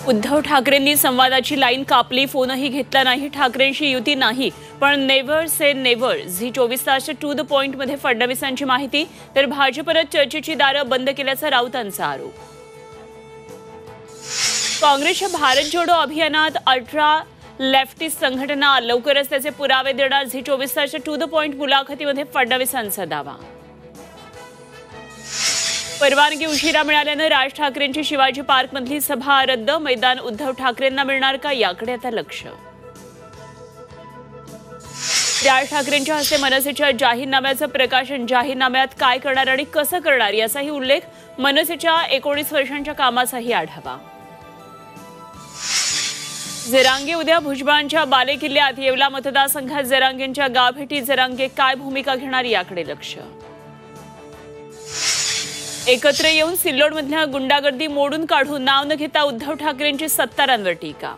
उद्धव ठाकरेंनी संवादाची लाईन कापली, फोनही घेतला नाही. ठाकरेंशी युती नाही, पण नेव्हर से नेव्हर. झी 24 तासच्या टू द पॉइंट मध्ये फडणवीसांची माहिती. तर भाजपनं चर्चेची दारं बंद केल्याचा राऊतांचा आरोप. काँग्रेसच्या भारत जोडो अभियानात अल्ट्रा लेफ्टिस्ट संघटना लवकरच त्याचे पुरावे देणार. झी 24 तासच्या टू द पॉइंट मुलाखतीमध्ये फडणवीसांचा दावा. परवानगी उशिरा मिळाल्यानं राज ठाकरेंची शिवाजी पार्कमधली सभा रद्द. मैदान उद्धव ठाकरेंना मिळणार का, याकडे आता लक्ष. राज ठाकरेंच्या हस्ते मनसेच्या जाहीरनाम्याचं प्रकाशन. जाहीरनाम्यात काय करणार आणि कसं करणार याचाही उल्लेख. मनसेच्या 19 वर्षांच्या कामाचाही आढावा. जरांगे उद्या भुजबळांच्या बालेकिल्ल्यात. येवला मतदारसंघात जरांगेंच्या गावभेटी. जरांगे काय भूमिका घेणार याकडे लक्ष. एकत्र येऊन सिल्लोडमधल्या गुंडागर्दी मोडून काढून नाव न घेता उद्धव ठाकरेंची सत्तारांवर टीका.